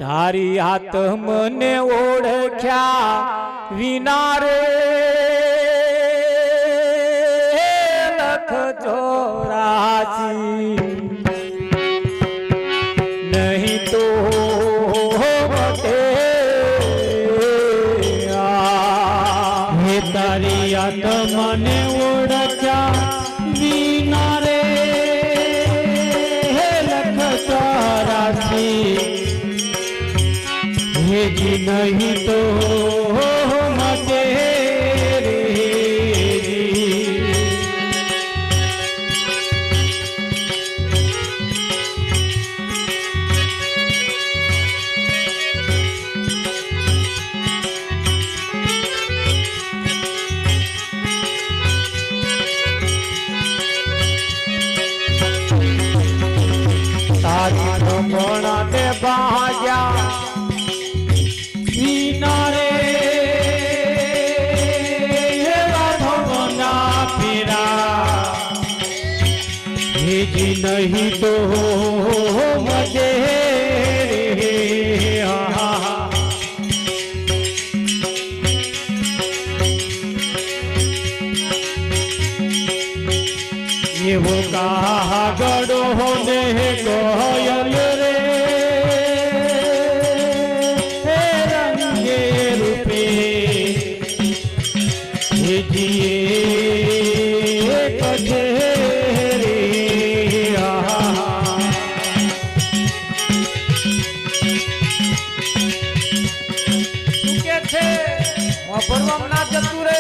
તારી આત્મને ઓળખ્યા વિના રે લખ ચોરાસી નહીં તો હે તારી આત્મને ઓળખ્યા વિના રે લખ ચોરાસી હેજી નહીં તો મટે રે તારી ભ્રમણા ને ભાગ્યા વિના રે ભવના પીરા હેજી નહીં તો મજે રે એવો કાગડો ને કોયલ રે રંગે રૂપે હેજીએ કજે રે શું કે છે વાપરવામાં ના જતું રે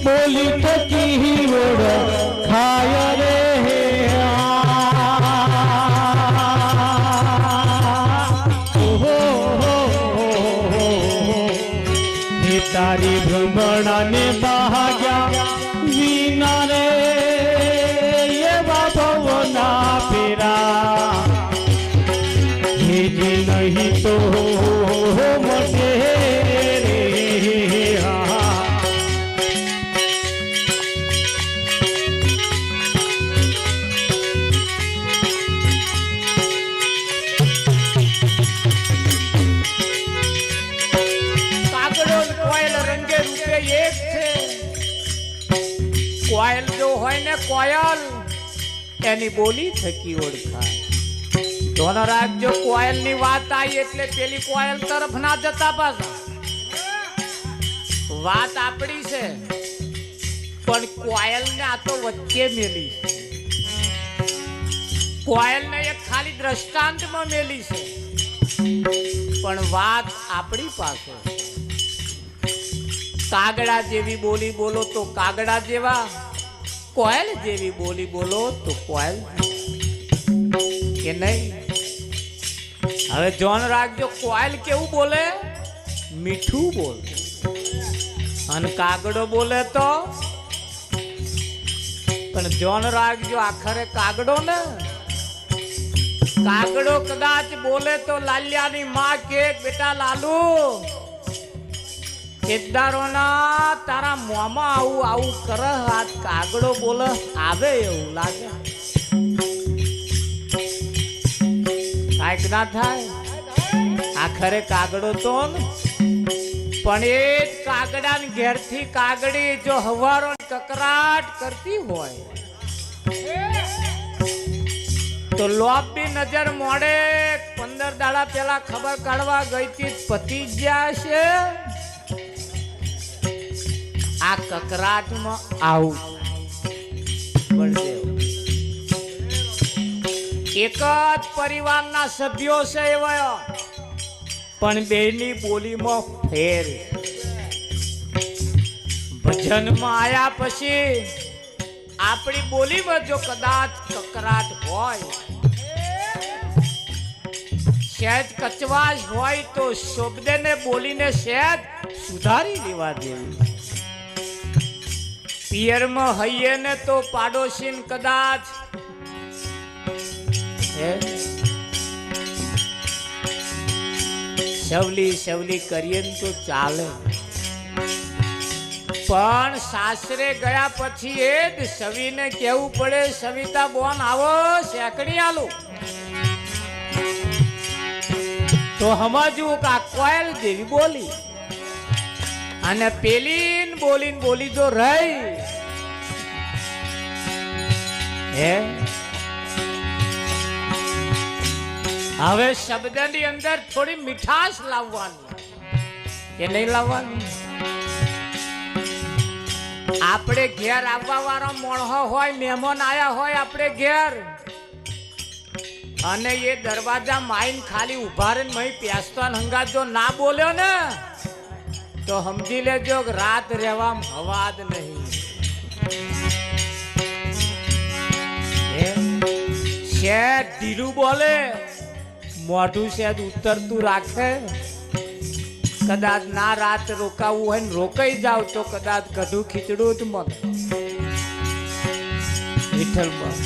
બોલી થકી ખાય રે તારી ભ્રમણા ને ભાગ્યા વિના રે એવા ભવના ફેરા હેજી નહીં તો મટે રે કાગડો કોયલ રંગે રૂપે એક છે કોયલ જો હોય ને કોયલ એની બોલી થકી ઓળખાય ધોનો રાખજો કોયલ ની વાત આવી એટલે પેલી કોયલ તરફ ના જતા પાછા વાત આપડી છે પણ કોયલ ને આ તો વચ્ચે મેલી કોયલ ને એક ખાલી દ્રષ્ટાંત માં મેલી છે પણ વાત આપણી પાસે કાગડા જેવી બોલી બોલો તો કાગડા જેવા કોયલ જેવી બોલી બોલો તો કોયલ કે નહીં હવે જોન રાખજો કોયલ કેવું બોલે મીઠું બોલે અને કાગડો બોલે તો પણ જોન રાખજો આખરે કાગડો ને કાગડો કદાચ બોલે તો લાલિયાની માં કે બેટા લાલુ કેદારો ના તારા મોમાં આવું આવું કરે આ કાગડો બોલે આવે એવું લાગે કાંઈક ના થાય આખરે કાગડો તો પણ એ જ કાગડા ને ઘેર થી કાગડી જો હવારો કકરાટ કરતી હોય તો લોપી નજર મોડે 15 દાડા પેલા ખબર કાઢવા ગઈ હતી પતિ ગયા છે આ કકરાટમાં આવું એક જ પરિવારના સભ્યો છે એવા પણ બેની બોલીમાં ફેર ભજનમાં આયા પછી આપણી બોલીમાં જો કદાચ કકરાટ હોય સહેજ કચવાશ હોય તો શબ્દને બોલીને સહેજ સુધારી લેવા દેવી પિયરમાં હૈયે ને તો પાડોશીન કદાચ સવલી સવલી કરીએ ને તો ચાલે, પણ સાસરે ગયા પછી એ જ સવીને કેવું પડે, સવિતા બોન આવો શેકડી આલું, તો સમજવું કે આ કોયલ જેવી બોલી. અને પેલી બોલી જો રહી હે, હવે શબ્દની અંદર થોડી મીઠાશ લાવવાની કે નહીં લાવવાની. આપણે ઘેર આવવા વાળો મોણો હોય, મહેમાન આયા હોય આપણે ઘેર, અને એ દરવાજા માઈન ખાલી ઉભા રહીને મહી પ્યાસતા હંગાત જો ના બોલ્યો ને તો સમજી લેજો કે રાત રહેવામાં હવાદ નહીં. શેઠ ઢીલું બોલે, મોઢું શેઠ ઉતરતું રાખે, કદાચ ના રાત રોકાવું હોય ને રોકાઈ જાવ તો કદાચ કઢું ખીચડું જ મળે વિઠ્ઠલમાં.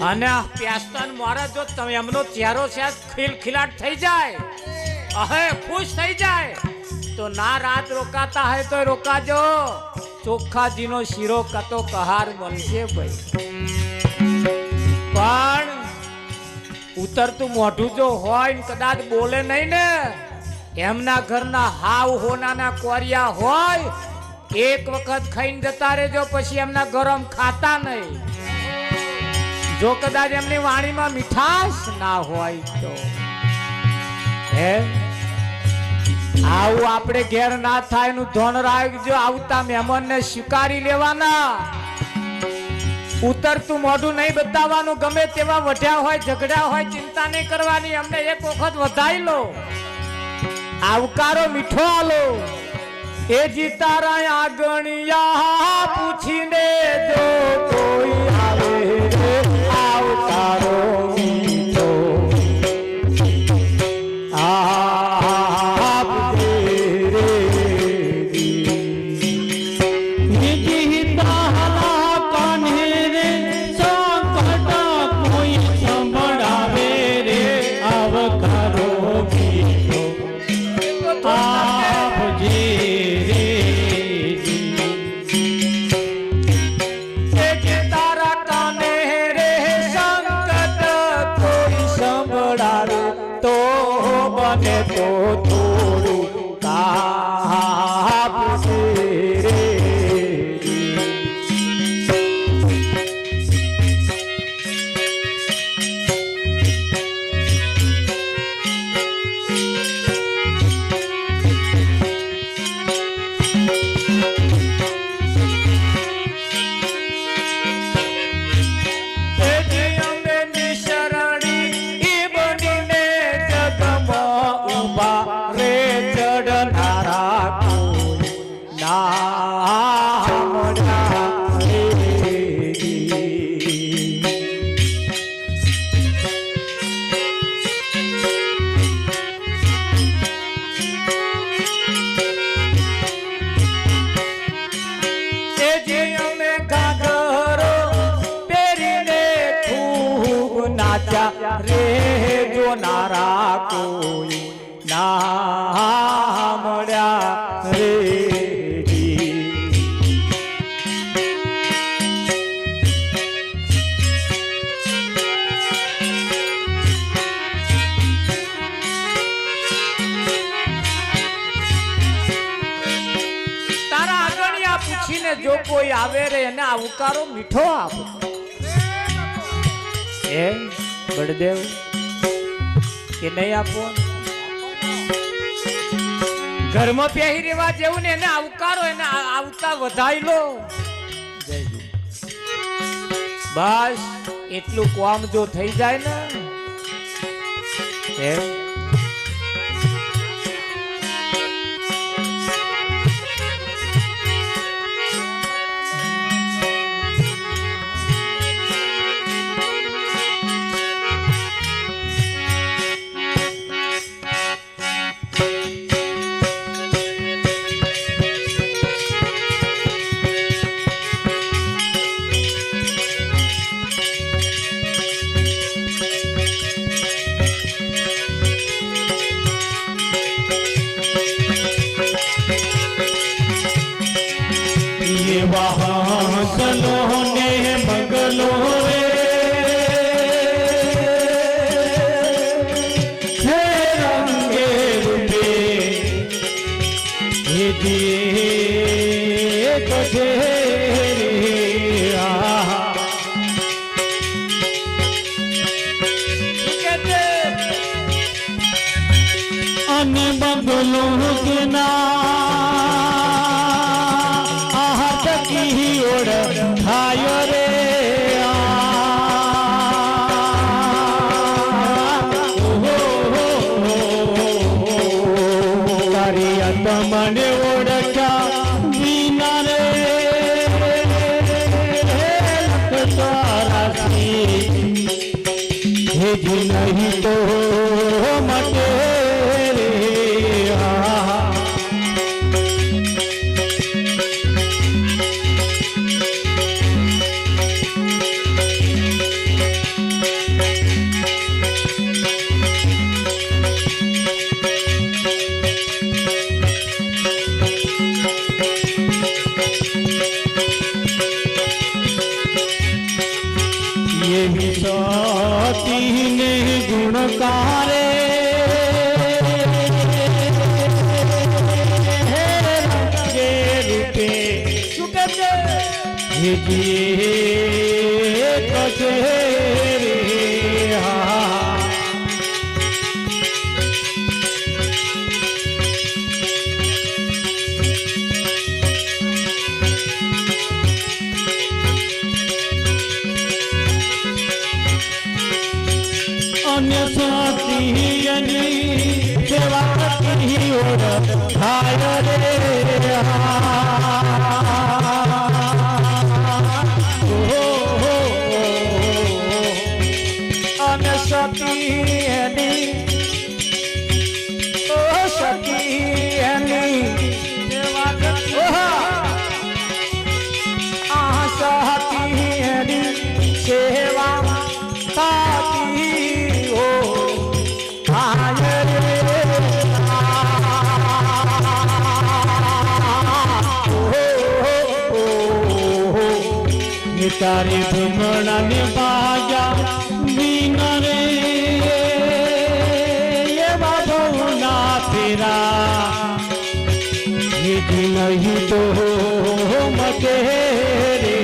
અને પ્યાસ્તાન મારા જો તમે એમનો ચહેરો છે ખિલખિલાટ થઈ જાય, અહે ખુશ થઈ જાય, તો ના રાત રોકાતા હોય તો રોકાજો, ચોખ્ખાજીનો શીરો કતો કહાર બનશે ભાઈ. પણ ઉતરતું મોઢું જો હોય ને કદાચ બોલે નહીં ને, એમના ઘરના હાવ હોનાના કોરિયા હોય, એક વખત ખાઈને જતા રહેજો, પછી એમના ગરમ ખાતા નહીં. જો કદાચ એમની વાણીમાં મીઠાશ ના હોય તો હે, આવું આપણે ઘેર ના થાય એનું ધ્યાન રાખજો. આવતા મહેમાનને સ્વીકારી લેવાના, ઉતરતું મોઢું નહીં બતાવવાનું, ગમે તેવા વઢ્યા હોય ઝઘડા હોય ચિંતા નહીં કરવાની, અમને એક વખત વધાઈ લો, આવકારો મીઠો આલો. એ જી તારા આગણિયા પૂછીને જો કોઈ આવે રે, આવકારો મીઠો આપજે રે. નિજી તારા કાને રે સંકટ કોઈ સંભળાવે રે, આવકારો તો બને તો થોડું કાપશે રે. રે જો નારા કોઈ ના મળ્યા રે. તારા આગળિયા પૂછીને જો કોઈ આવે રે એને આવકારો મીઠો આપો. એ બળદેવ કે નહીં આપો, ઘરમાં પહેરી રેવા જેવું ને એને આવકારો, એને આવતા વધાઈ લો. બસ એટલું કામ જો થઈ જાય ને એમ मंगलो ने मंगलो रे हे रंगे रूपे हे दिए तुझे मंगलो के ना आहत की ओर खायो रे तारी तमने ओढ़ा बिना रे हे जी नहीं तो मटे ये भी तीन गुणकारे रंगे रूपे ये जिए कचेरे अन्य साथी सेवा की ओर खाय रे अन्य सती ओ सती सेवा सहती सेवा साथी तारे भ्रमणा ने बाजा बिना रे ये बाबूना तेरा ये नहीं तो मटे रे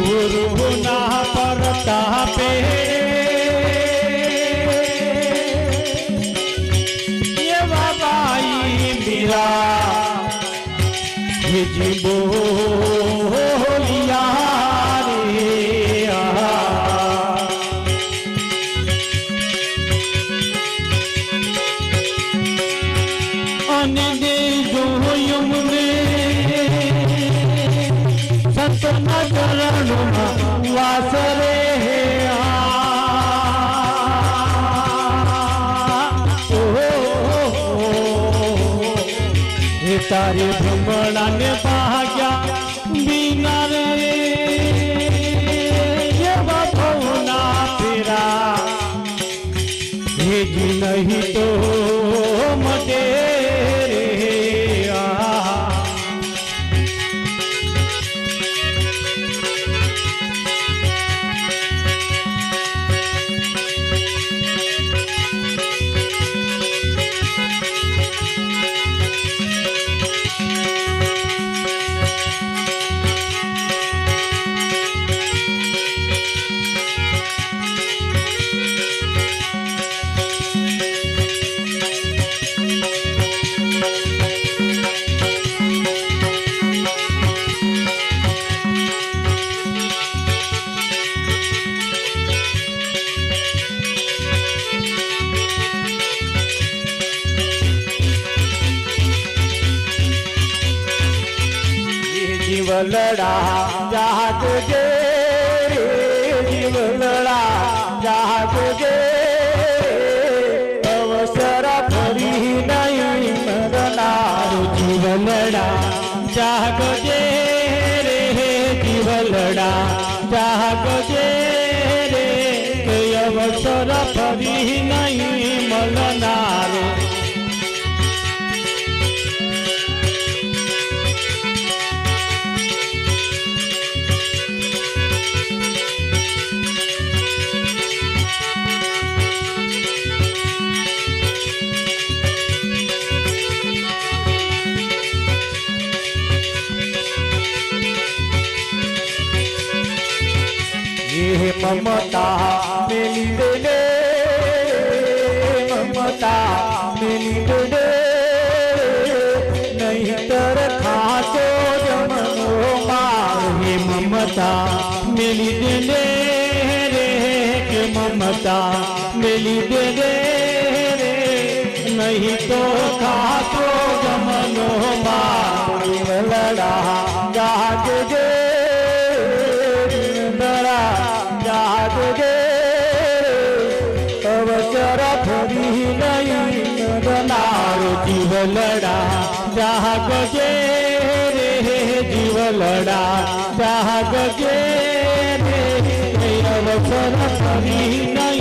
गुरुना परतापे ये बाबाई मेरा ये जीवो लिया रे अने दे जो यमुने संतना चरणों वास रे तारे भ्रमणा ने भाग्या बिना रे ये बाबूना तेरा ये जी नहीं तो मटे जीवलड़ा जाग गे जीवलड़ा जाग गे अवसर જીવલડા જાગજે રે કે અવસર ફરી નહીં મળનારો મમતા મેલી દે મમતા મેલી દે નહીતર ખાતો જમનો માર હે મમતા મેલી દે રે કે મમતા મેલી દે રે નહીં તો ખાતો જમનો માર જીવલડા જાગજે અવસર ફરી નહીં મળનારો જીવલડા જાગજે રે જીવલડા જાગજે રે અવસર ફરી નહીં